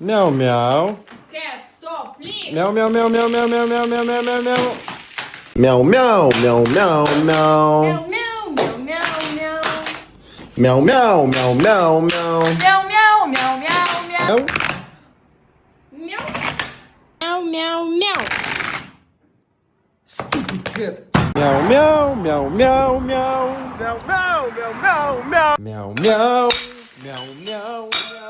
Meow meow. Cat, stop, please. Meow meow meow meow meow meow meow meow meow meow meow. Meow meow meow meow meow. Meow, meow, meow, meow, meow. Meow meow meow meow meow. Meow, meow, meow, meow, meow. Meow. Meow. Meow, meow, meow. Stupid cat. Meow meow meow meow meow. Meow meow meow meow meow. Meow meow meow meow meow.